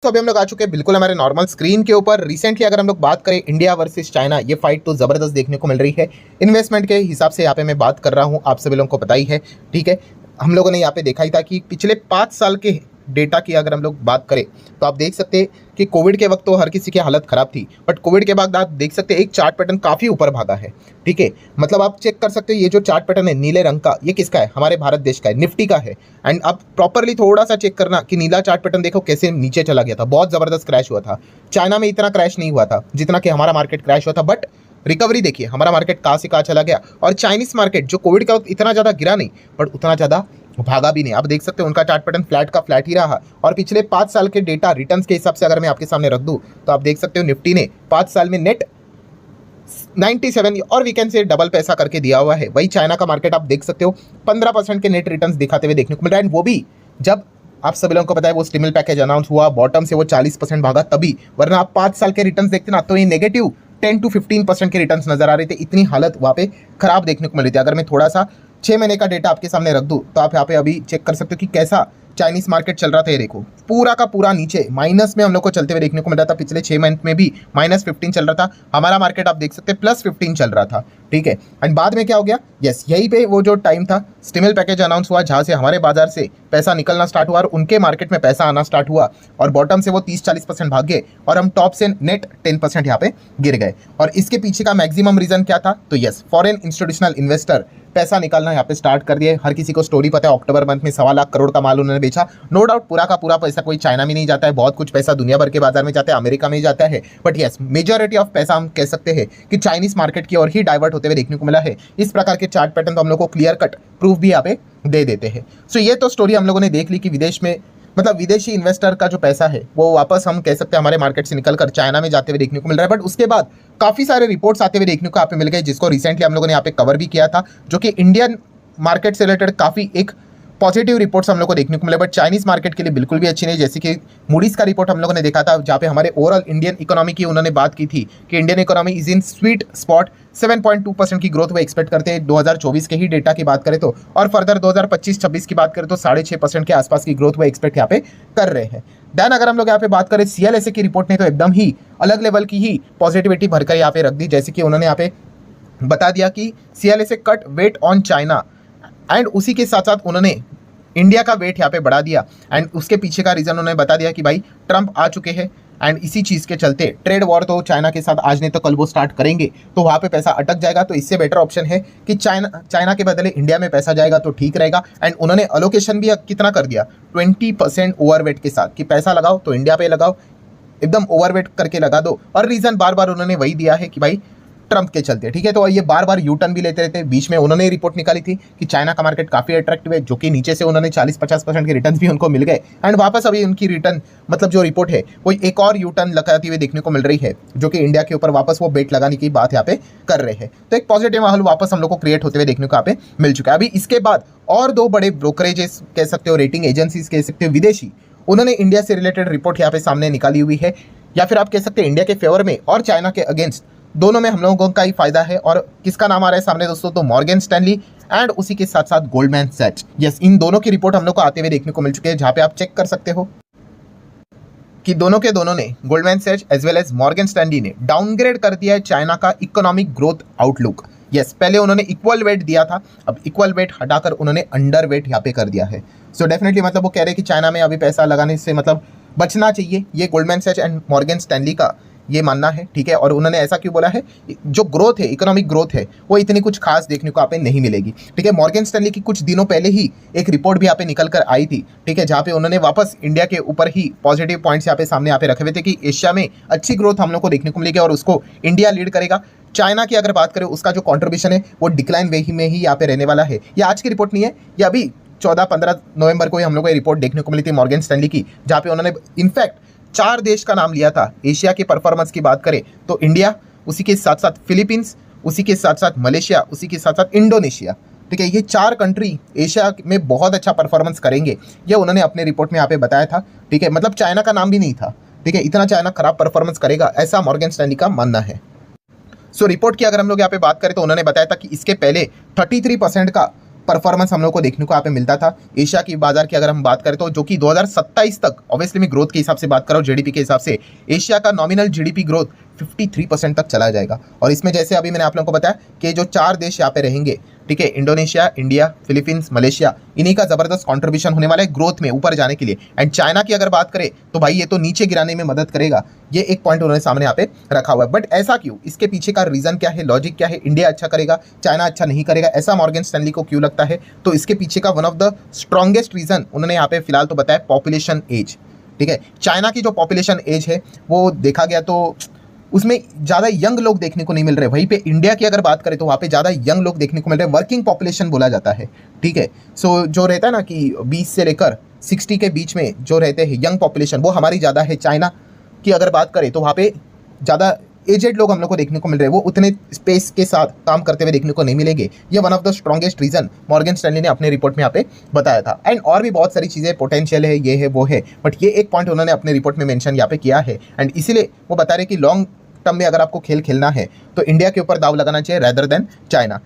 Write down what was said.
तो अभी हम लोग आ चुके हैं बिल्कुल हमारे नॉर्मल स्क्रीन के ऊपर। रिसेंटली अगर हम लोग बात करें इंडिया वर्सेस चाइना, ये फाइट तो जबरदस्त देखने को मिल रही है। इन्वेस्टमेंट के हिसाब से यहाँ पे मैं बात कर रहा हूँ, आप सभी लोगों को पता ही है। ठीक है, हम लोगों ने यहाँ पे देखा ही था कि पिछले 5 साल के डेटा की अगर हम लोग बात करें तो आप देख सकते हैं कि कोविड के वक्त तो हर किसी की हालत खराब थी, बट कोविड के बाद आप देख सकते हैं एक चार्ट पैटर्न काफ़ी ऊपर भागा है। ठीक है, मतलब आप चेक कर सकते हैं ये जो चार्ट पैटर्न है नीले रंग का, ये किसका है? हमारे भारत देश का है, निफ्टी का है। एंड अब प्रॉपरली थोड़ा सा चेक करना कि नीला चार्ट पैटर्न देखो कैसे नीचे चला गया था, बहुत ज़बरदस्त क्रैश हुआ था। चाइना में इतना क्रैश नहीं हुआ था जितना कि हमारा मार्केट क्रैश हुआ था, बट रिकवरी देखिए हमारा मार्केट कहाँ से कहाँ चला गया। और चाइनीज मार्केट जो कोविड का वक्त इतना ज़्यादा गिरा नहीं, बट उतना ज़्यादा भागा भी नहीं। आप देख सकते हैं उनका चार्ट पैटर्न फ्लैट का फ्लैट ही रहा। और पिछले 5 साल के डेटा रिटर्न्स के हिसाब से अगर मैं आपके सामने रख दूं तो आप देख सकते हो निफ्टी ने 5 साल में नेट 97 और वीकेंड से डबल पैसा करके दिया हुआ है। वही चाइना का मार्केट आप देख सकते हो 15% के नेट रिटर्न्स दिखाते हुए देखने को मिल रहा है। वो भी जब आप सभी लोगों को पता है वो स्टिमुलस पैकेज अनाउंस हुआ, बॉटम से वो 40% भागा तभी, वरना आप 5 साल के रिटर्न्स देखते ना तो ये नेगेटिव 10 to 15% के रिटर्न्स नजर आ रहे थे। इतनी हालत वहाँ पे खराब देखने को मिल रही थी। अगर मैं थोड़ा सा 6 महीने का डेटा आपके सामने रख दूं तो आप यहाँ पे अभी चेक कर सकते हो कि कैसा चाइनीज मार्केट चल रहा था। ये देखो पूरा का पूरा नीचे माइनस में हम लोग को चलते हुए देखने को मिल रहा था। पिछले 6 मंथ में भी -15 चल रहा था, हमारा मार्केट आप देख सकते हैं +15 चल रहा था। ठीक है, एंड बाद में क्या हो गया? यस, यही पे वो जो टाइम था स्टिमुलस पैकेज अनाउंस हुआ जहाँ से हमारे बाजार से पैसा निकलना स्टार्ट हुआ और उनके मार्केट में पैसा आना स्टार्ट हुआ, और बॉटम से वो 30-40% भाग गए और हम टॉप से नेट 10% यहाँ पे गिर गए। और इसके पीछे का मैक्सिमम रीजन क्या था? तो यस, फॉरेन इंस्टीट्यूशनल इन्वेस्टर पैसा निकालना यहाँ पे स्टार्ट कर दिए। हर किसी को स्टोरी पता है, अक्टूबर मंथ में 1.25 लाख करोड़ का माल उन्होंने बेचा। नो डाउट पूरा का पूरा पैसा कोई चाइना में नहीं जाता है, बहुत कुछ पैसा दुनिया भर के बाजार में जाता है, अमेरिका में ही जाता है, बट यस मेजॉरिटी ऑफ पैसा हम कह सकते हैं कि चाइनीज मार्केट की ओर ही डाइवर्ट होते हुए देखने को मिला है। इस प्रकार के चार्ट पैटर्न तो हम लोग को क्लियर कट प्रूफ भी यहाँ पे दे देते हैं। सो ये तो स्टोरी हम लोगों ने देख ली कि विदेश में मतलब विदेशी इन्वेस्टर का जो पैसा है वो वापस हम कह सकते हैं हमारे मार्केट से निकलकर चाइना में जाते हुए देखने को मिल रहा है। बट उसके बाद काफ़ी सारे रिपोर्ट्स आते हुए देखने को यहाँ पे मिल गए, जिसको रिसेंटली हम लोगों ने यहाँ पे कवर भी किया था, जो कि इंडियन मार्केट से रिलेटेड काफ़ी एक पॉजिटिव रिपोर्ट्स हम लोग को देखने को मिले, बट चाइनीज मार्केट के लिए बिल्कुल भी अच्छी नहीं। जैसे कि मूडीज का रिपोर्ट हम लोगों ने देखा था जहाँ पे हमारे ओवरऑल इंडियन इकोनॉमी की उन्होंने बात की थी कि Indian economy is in sweet spot, 7.2% की ग्रोथ वो एक्सपेक्ट करते हैं 2024 के ही डेटा की बात करें तो, और फर्दर 2025-26 की बात करें तो 6.5% के आसपास की ग्रोथ वो एक्सपेक्ट यहाँ पे कर रहे हैं। देन अगर हम लोग यहाँ पे बात करें CLSA की रिपोर्ट ने तो एकदम ही अलग लेवल की ही पॉजिटिविटी भरकर यहाँ पे रख दी। जैसे कि उन्होंने यहाँ पे बता दिया कि CLSA cut weight on China, and उसी के साथ साथ उन्होंने इंडिया का वेट यहाँ पे बढ़ा दिया। एंड उसके पीछे का रीज़न उन्होंने बता दिया कि भाई ट्रंप आ चुके हैं, एंड इसी चीज़ के चलते ट्रेड वॉर तो चाइना के साथ आज नहीं तो कल वो स्टार्ट करेंगे, तो वहाँ पे पैसा अटक जाएगा। तो इससे बेटर ऑप्शन है कि चाइना के बदले इंडिया में पैसा जाएगा तो ठीक रहेगा। एंड उन्होंने अलोकेशन भी कितना कर दिया, 20% ओवरवेट के साथ कि पैसा लगाओ तो इंडिया पे लगाओ, एकदम ओवरवेट करके लगा दो। और रीज़न बार बार उन्होंने वही दिया है कि भाई ट्रंप के चलते। ठीक है, तो ये बार बार यू टर्न भी लेते रहते हैं। बीच में उन्होंने रिपोर्ट निकाली थी कि चाइना का मार्केट काफ़ी अट्रैक्टिव है, जो कि नीचे से उन्होंने 40-50% के रिटर्न भी उनको मिल गए। एंड वापस अभी उनकी रिटर्न मतलब जो रिपोर्ट है वो एक और यू टर्न लगाती हुए देखने को मिल रही है, जो कि इंडिया के ऊपर वापस वो बेट लगाने की बात यहाँ पे कर रहे हैं। तो एक पॉजिटिव माहौल वापस हम लोग को क्रिएट होते हुए देखने को यहाँ पे मिल चुका है। अभी इसके बाद और 2 बड़े ब्रोकरेजेस कह सकते हो, रेटिंग एजेंसीज कह सकते हो विदेशी, उन्होंने इंडिया से रिलेटेड रिपोर्ट यहाँ पे सामने निकाली हुई है, या फिर आप कह सकते हैं इंडिया के फेवर में और चाइना के अगेंस्ट, दोनों में हम लोगों का ही फायदा है। और किसका नाम आ रहा है सामने दोस्तों? तो मॉर्गन स्टैनली एंड उसी के साथ साथ गोल्डमैन सैच्स। यस, इन दोनों की रिपोर्ट हम लोग को आते हुए देखने को मिल चुके हैं, जहां पे आप चेक कर सकते हो कि दोनों के दोनों ने, Goldman Sachs as well as Morgan Stanley ने, डाउनग्रेड कर दिया है चाइना का इकोनॉमिक ग्रोथ आउटलुक। यस, पहले उन्होंने इक्वल वेट दिया था, अब इक्वल वेट हटाकर उन्होंने अंडर वेट यहाँ पे कर दिया है। सो डेफिनेटली मतलब वो कह रहे हैं कि चाइना में अभी पैसा लगाने से मतलब बचना चाहिए, ये गोल्डमैन सैच्स एंड मॉर्गन स्टैनली का ये मानना है। ठीक है, और उन्होंने ऐसा क्यों बोला है? जो ग्रोथ है, इकोनॉमिक ग्रोथ है, वो इतनी कुछ खास देखने को यहाँ पे नहीं मिलेगी। ठीक है, मॉर्गन स्टैनली की कुछ दिनों पहले ही एक रिपोर्ट भी यहाँ पे निकल कर आई थी। ठीक है, जहाँ पे उन्होंने वापस इंडिया के ऊपर ही पॉजिटिव पॉइंट्स यहाँ पे रखे हुए थे कि एशिया में अच्छी ग्रोथ हम लोग को देखने को मिलेगी और उसको इंडिया लीड करेगा। चाइना की अगर बात करें उसका जो कॉन्ट्रीब्यूशन है वो डिक्लाइन वे में ही यहाँ पे रहने वाला है। ये आज की रिपोर्ट नहीं है, ये अभी 14-15 नवंबर को ही हम लोग को रिपोर्ट देखने को मिली थी मॉर्गन स्टैनली की, जहाँ पे उन्होंने इनफैक्ट 4 देश का नाम लिया था। एशिया के परफॉर्मेंस की बात करें तो इंडिया, उसी के साथ साथ फिलीपींस, उसी के साथ साथ मलेशिया, उसी के साथ साथ इंडोनेशिया। ठीक है, ये 4 कंट्री एशिया में बहुत अच्छा परफॉर्मेंस करेंगे, ये उन्होंने अपने रिपोर्ट में यहाँ पे बताया था। ठीक है, मतलब चाइना का नाम भी नहीं था। ठीक है, इतना चाइना खराब परफॉर्मेंस करेगा ऐसा मॉर्गन स्टैनली का मानना है। सो रिपोर्ट की अगर हम लोग यहाँ पे बात करें तो उन्होंने बताया था कि इसके पहले 33% का परफॉर्मेंस हम लोग को देखने को यहाँ पे मिलता था। एशिया की बाजार की अगर हम बात करें तो जो कि 2027 तक, ऑब्वियसली मैं ग्रोथ के हिसाब से बात कर रहा हूँ, जीडीपी के हिसाब से एशिया का नॉमिनल जीडीपी ग्रोथ 53% तक चला जाएगा। और इसमें जैसे अभी मैंने आप लोगों को बताया कि जो 4 देश यहाँ पे रहेंगे, ठीक है, इंडोनेशिया, इंडिया, फिलीपींस, मलेशिया, इन्हीं का जबरदस्त कंट्रीब्यूशन होने वाला है ग्रोथ में ऊपर जाने के लिए। एंड चाइना की अगर बात करें तो भाई ये तो नीचे गिराने में मदद करेगा। ये एक पॉइंट उन्होंने सामने यहाँ पे रखा हुआ है। बट ऐसा क्यों, इसके पीछे का रीजन क्या है, लॉजिक क्या है? इंडिया अच्छा करेगा, चाइना अच्छा नहीं करेगा, ऐसा मॉर्गन स्टैनली को क्यों लगता है? तो इसके पीछे का one of the strongest reason उन्होंने यहाँ पे फिलहाल तो बताया, पॉपुलेशन एज। ठीक है, चाइना की जो पॉपुलेशन एज है वो देखा गया तो उसमें ज़्यादा यंग लोग देखने को नहीं मिल रहे। वहीं पे इंडिया की अगर बात करें तो वहाँ पे ज़्यादा यंग लोग देखने को मिल रहे हैं, वर्किंग पॉपुलेशन बोला जाता है। ठीक है, सो जो रहता है ना कि 20 से लेकर 60 के बीच में जो रहते हैं यंग पॉपुलेशन, वो हमारी ज़्यादा है। चाइना की अगर बात करें तो वहाँ पे ज़्यादा एजेड लोग हम लोग को देखने को मिल रहे हैं, वो उतने स्पेस के साथ काम करते हुए देखने को नहीं मिलेंगे। ये one of the strongest reason Morgan Stanley ने अपने रिपोर्ट में यहाँ पे बताया था। एंड और भी बहुत सारी चीज़ें, पोटेंशियल है, ये है, वो है, बट ये एक पॉइंट उन्होंने अपने रिपोर्ट में मेंशन यहाँ पे किया है। एंड इसीलिए वो बता रहे कि लॉन्ग टर्म में अगर आपको खेल खेलना है तो इंडिया के ऊपर दाव लगाना चाहिए रेदर देन चाइना।